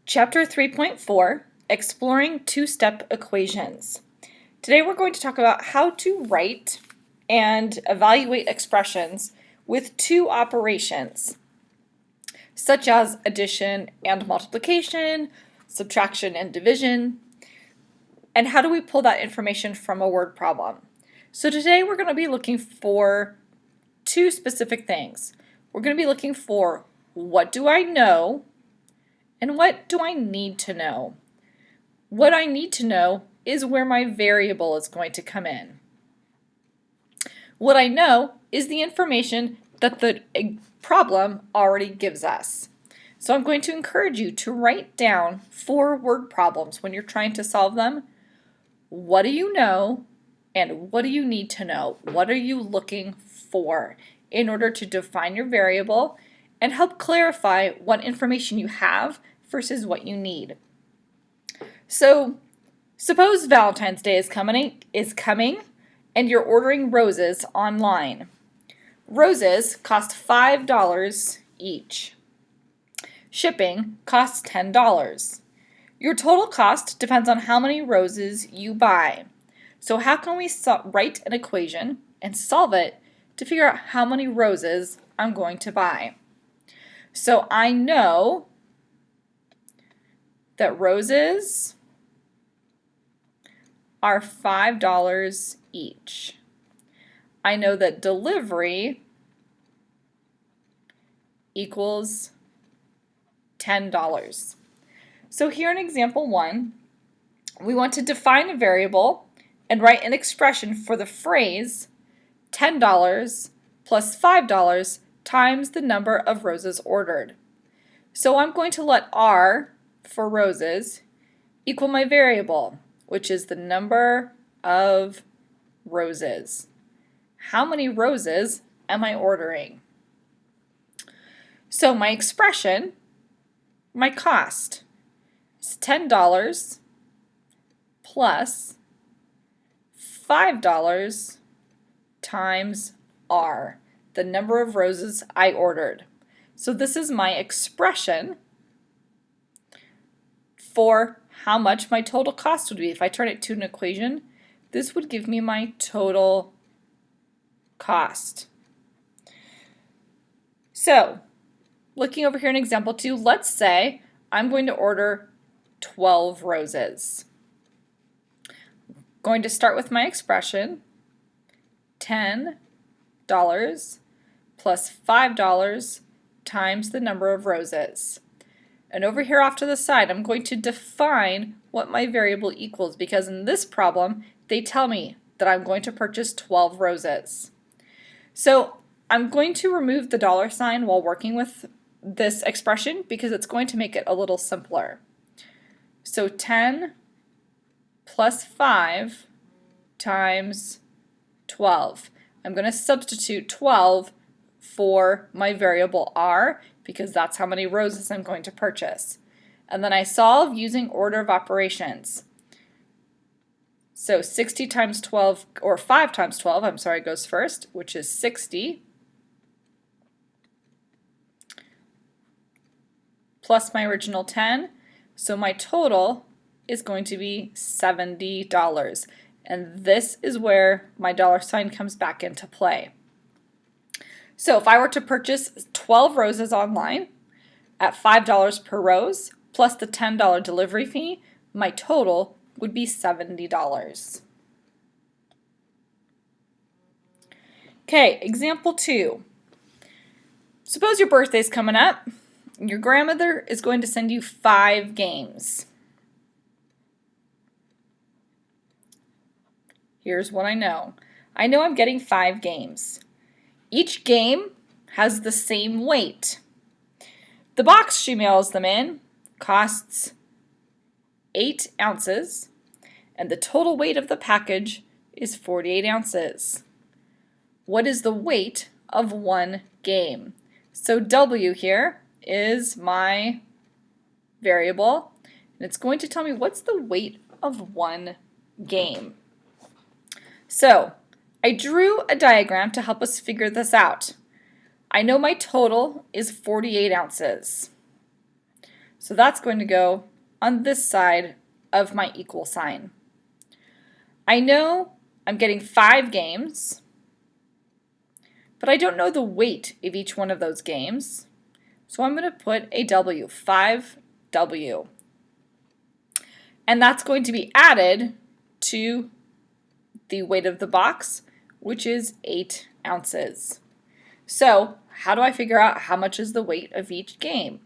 Chapter 3.4, Exploring Two-Step Equations. Today we're going to talk about how to write and evaluate expressions with two operations, such as addition and multiplication, subtraction and division, and how do we pull that information from a word problem. So today we're going to be looking for two specific things. We're going to be looking for what do I know and what do I need to know? What I need to know is where my variable is going to come in. What I know is the information that the problem already gives us. So I'm going to encourage you to write down 4 word problems when you're trying to solve them. What do you know and what do you need to know? What are you looking for in order to define your variable and help clarify what information you have versus what you need. So, suppose Valentine's Day is coming and you're ordering roses online. Roses cost $5 each. Shipping costs $10. Your total cost depends on how many roses you buy. So how can we write an equation and solve it to figure out how many roses I'm going to buy? So I know that roses are $5 each. I know that delivery equals $10. So here in example 1, we want to define a variable and write an expression for the phrase $10 plus $5 times the number of roses ordered. So I'm going to let R for roses equal my variable, which is the number of roses. How many roses am I ordering? So my expression, my cost, is $10 plus $5 times R, the number of roses I ordered. So this is my expression for how much my total cost would be. If I turn it to an equation, this would give me my total cost. So, looking over here in example 2, let's say I'm going to order 12 roses. I'm going to start with my expression, $10 plus $5 times the number of roses. And over here off to the side, I'm going to define what my variable equals because in this problem, they tell me that I'm going to purchase 12 roses. So I'm going to remove the dollar sign while working with this expression because it's going to make it a little simpler. So 10 plus 5 times 12. I'm going to substitute 12 for my variable R because that's how many roses I'm going to purchase. And then I solve using order of operations. So 60 times 12, or 5 times 12, I'm sorry, goes first, which is 60, plus my original 10. So my total is going to be $70. And this is where my dollar sign comes back into play. So if I were to purchase 12 roses online at $5 per rose, plus the $10 delivery fee, my total would be $70. Okay, example 2. Suppose your birthday's coming up. Your grandmother is going to send you 5 games. Here's what I know. I know I'm getting 5 games. Each game has the same weight. The box she mails them in costs 8 ounces, and the total weight of the package is 48 ounces. What is the weight of one game? So W here is my variable, and it's going to tell me what's the weight of one game. So I drew a diagram to help us figure this out. I know my total is 48 ounces. So that's going to go on this side of my equal sign. I know I'm getting 5 games, but I don't know the weight of each one of those games. So I'm going to put a W, 5W. And that's going to be added to the weight of the box, which is 8 ounces. So how do I figure out how much is the weight of each game?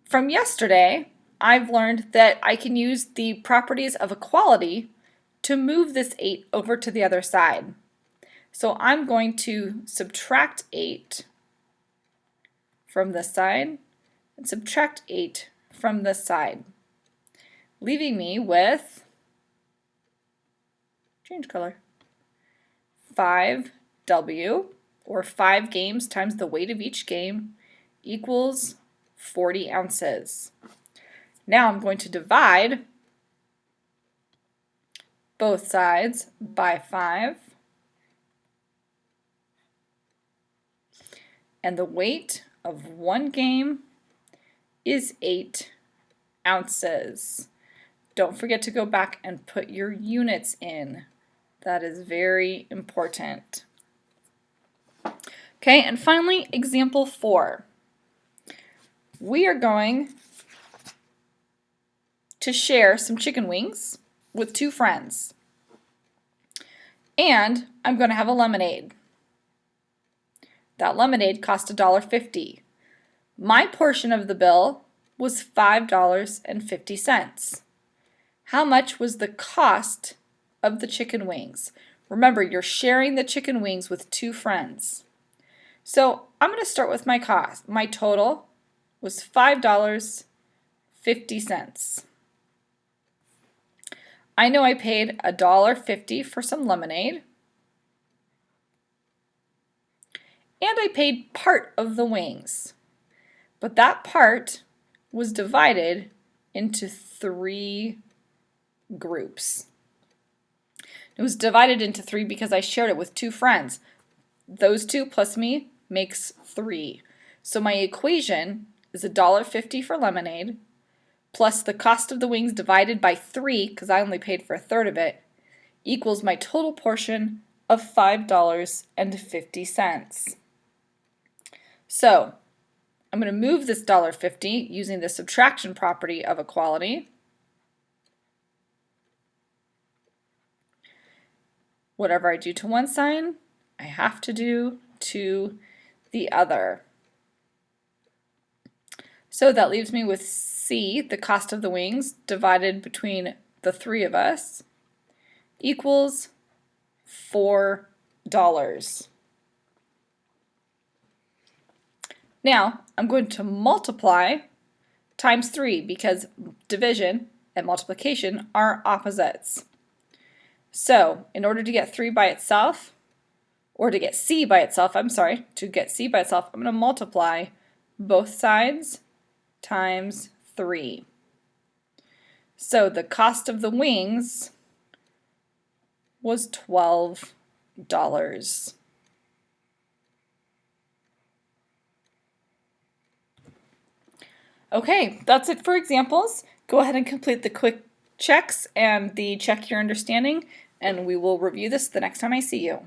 From yesterday, I've learned that I can use the properties of equality to move this 8 over to the other side. So I'm going to subtract 8 from this side and subtract 8 from this side, leaving me with, change color, 5W, or 5 games times the weight of each game, equals 40 ounces. Now I'm going to divide both sides by 5, and the weight of one game is 8 ounces. Don't forget to go back and put your units in. That is very important. Okay, and finally, example 4. We are going to share some chicken wings with 2 friends. And I'm going to have a lemonade. That lemonade cost $1.50. My portion of the bill was $5.50. How much was the cost of the chicken wings? Remember, you're sharing the chicken wings with 2 friends. So I'm going to start with my cost. My total was $5.50. I know I paid $1.50 for some lemonade. And I paid part of the wings. But that part was divided into 3 groups. It was divided into 3 because I shared it with 2 friends. Those 2 plus me makes 3. So my equation is $1.50 for lemonade plus the cost of the wings divided by 3, because I only paid for a third of it, equals my total portion of $5.50. So I'm going to move this $1.50 using the subtraction property of equality. Whatever I do to one side, I have to do to the other. So that leaves me with C, the cost of the wings, divided between the 3 of us, equals $4. Now, I'm going to multiply times 3 because division and multiplication are opposites. So, in order to get 3 by itself, or to get C by itself, I'm going to multiply both sides times 3. So the cost of the wings was $12. Okay, that's it for examples. Go ahead and complete the quick checks and the check your understanding, and we will review this the next time I see you.